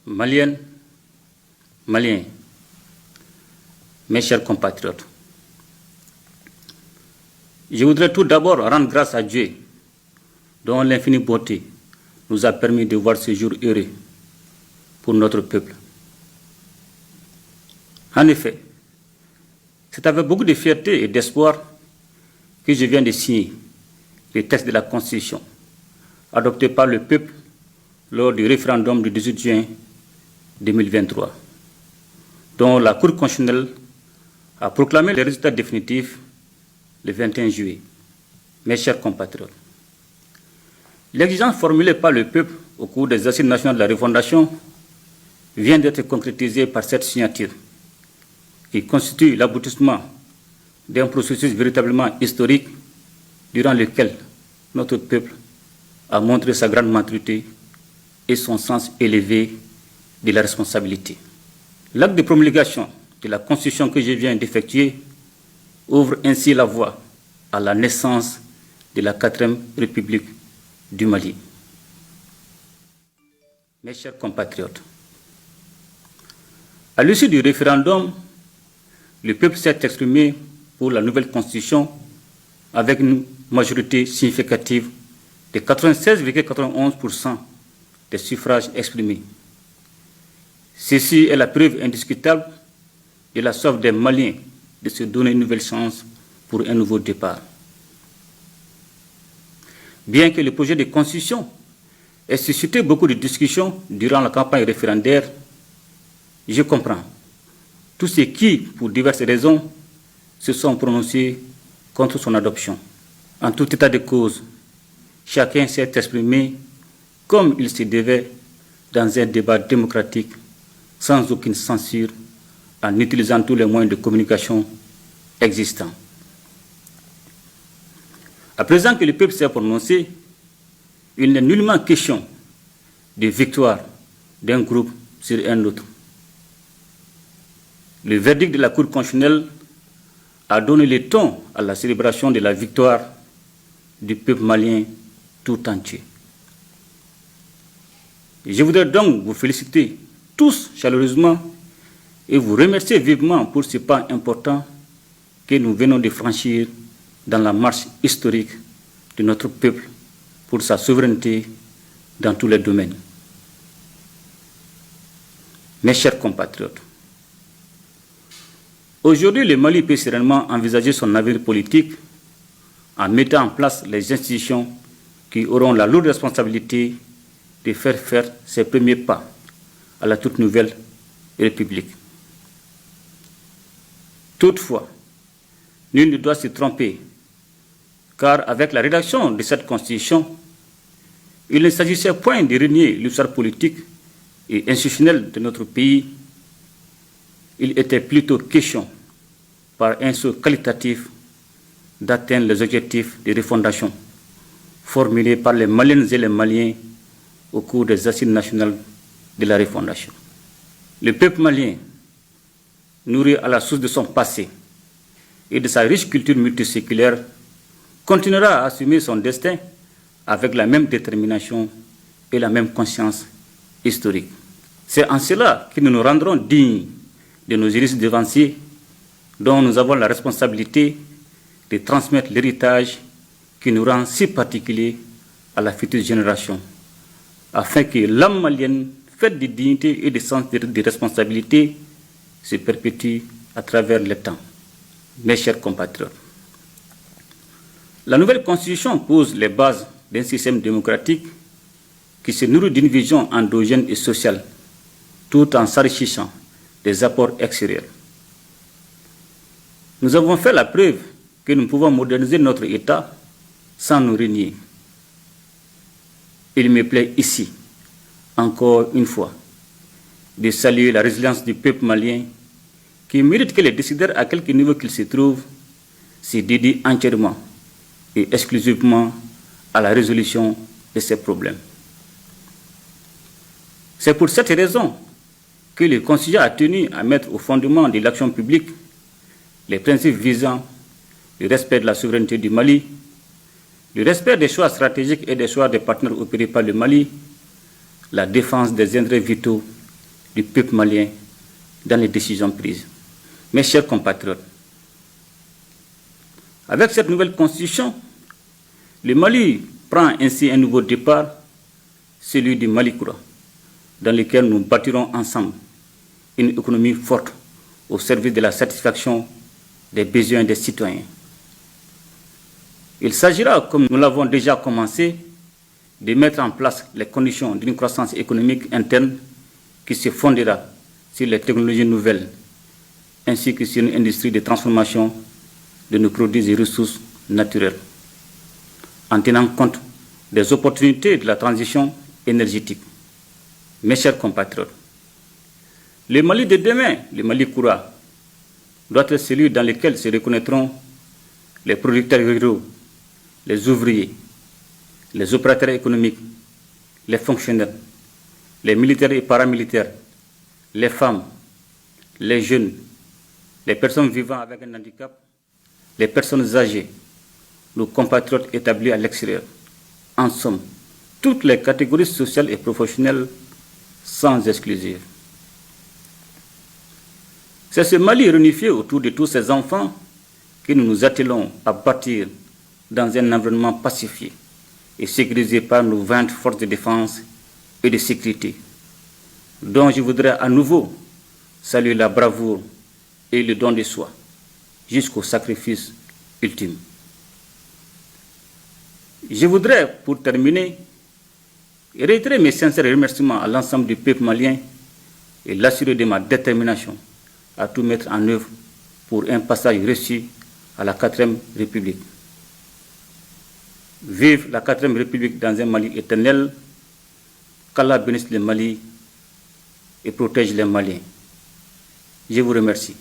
Maliennes, Maliens, mes chers compatriotes, je voudrais tout d'abord rendre grâce à Dieu, dont l'infinie bonté nous a permis de voir ce jour heureux pour notre peuple. En effet, c'est avec beaucoup de fierté et d'espoir que je viens de signer le texte de la Constitution adopté par le peuple lors du référendum du 18 juin 2023, dont la Cour constitutionnelle a proclamé les résultats définitifs le 21 juillet. Mes chers compatriotes, l'exigence formulée par le peuple au cours des assises nationales de la refondation vient d'être concrétisée par cette signature, qui constitue l'aboutissement d'un processus véritablement historique durant lequel notre peuple a montré sa grande maturité et son sens élevé de la responsabilité. L'acte de promulgation de la Constitution que je viens d'effectuer ouvre ainsi la voie à la naissance de la 4e République du Mali. Mes chers compatriotes, à l'issue du référendum, le peuple s'est exprimé pour la nouvelle Constitution avec une majorité significative de 96,91% des suffrages exprimés. Ceci est la preuve indiscutable de la soif des Maliens de se donner une nouvelle chance pour un nouveau départ. Bien que le projet de Constitution ait suscité beaucoup de discussions durant la campagne référendaire, je comprends tous ceux qui, pour diverses raisons, se sont prononcés contre son adoption. En tout état de cause, chacun s'est exprimé comme il se devait dans un débat démocratique, sans aucune censure, en utilisant tous les moyens de communication existants. À présent que le peuple s'est prononcé, il n'est nullement question de victoire d'un groupe sur un autre. Le verdict de la Cour constitutionnelle a donné le ton à la célébration de la victoire du peuple malien tout entier. Je voudrais donc vous féliciter tous chaleureusement et vous remercier vivement pour ce pas important que nous venons de franchir dans la marche historique de notre peuple pour sa souveraineté dans tous les domaines. Mes chers compatriotes, aujourd'hui, le Mali peut sereinement envisager son avenir politique en mettant en place les institutions qui auront la lourde responsabilité de faire ses premiers pas à la toute nouvelle République. Toutefois, nul ne doit se tromper, car avec la rédaction de cette Constitution, il ne s'agissait point de renier l'histoire politique et institutionnelle de notre pays. Il était plutôt question, par un saut qualitatif, d'atteindre les objectifs de refondation formulés par les Maliennes et les Maliens au cours des assises nationales de la refondation. Le peuple malien, nourri à la source de son passé et de sa riche culture multiséculaire, continuera à assumer son destin avec la même détermination et la même conscience historique. C'est en cela que nous nous rendrons dignes de nos illustres devanciers, dont nous avons la responsabilité de transmettre l'héritage qui nous rend si particulier à la future génération, afin que l'âme malienne, faite de dignité et de sens de responsabilité, se perpétue à travers le temps. Mes chers compatriotes, la nouvelle Constitution pose les bases d'un système démocratique qui se nourrit d'une vision endogène et sociale, tout en s'enrichissant des apports extérieurs. Nous avons fait la preuve que nous pouvons moderniser notre État sans nous renier. Il me plaît ici, encore une fois, de saluer la résilience du peuple malien qui mérite que les décideurs, à quelque niveau qu'ils se trouvent, se dédient entièrement et exclusivement à la résolution de ces problèmes. C'est pour cette raison que le Conseil a tenu à mettre au fondement de l'action publique les principes visant le respect de la souveraineté du Mali, le respect des choix stratégiques et des choix des partenaires opérés par le Mali, la défense des intérêts vitaux du peuple malien dans les décisions prises. Mes chers compatriotes, avec cette nouvelle constitution, le Mali prend ainsi un nouveau départ, celui du Mali Koura, dans lequel nous bâtirons ensemble une économie forte au service de la satisfaction des besoins des citoyens. Il s'agira, comme nous l'avons déjà commencé, de mettre en place les conditions d'une croissance économique interne qui se fondera sur les technologies nouvelles, ainsi que sur une industrie de transformation de nos produits et ressources naturelles, en tenant compte des opportunités de la transition énergétique. Mes chers compatriotes, le Mali de demain, le Mali Koura, doit être celui dans lequel se reconnaîtront les producteurs ruraux, les ouvriers, les opérateurs économiques, les fonctionnaires, les militaires et paramilitaires, les femmes, les jeunes, les personnes vivant avec un handicap, les personnes âgées, nos compatriotes établis à l'extérieur. En somme, toutes les catégories sociales et professionnelles sans exclusive. C'est ce Mali réunifié autour de tous ces enfants que nous nous attelons à bâtir dans un environnement pacifié et sécurisé par nos 20 forces de défense et de sécurité, dont je voudrais à nouveau saluer la bravoure et le don de soi jusqu'au sacrifice ultime. Je voudrais, pour terminer, réitérer mes sincères remerciements à l'ensemble du peuple malien et l'assurer de ma détermination à tout mettre en œuvre pour un passage réussi à la 4e République. Vive la 4e République dans un Mali éternel, qu'Allah bénisse le Mali et protège les Maliens. Je vous remercie.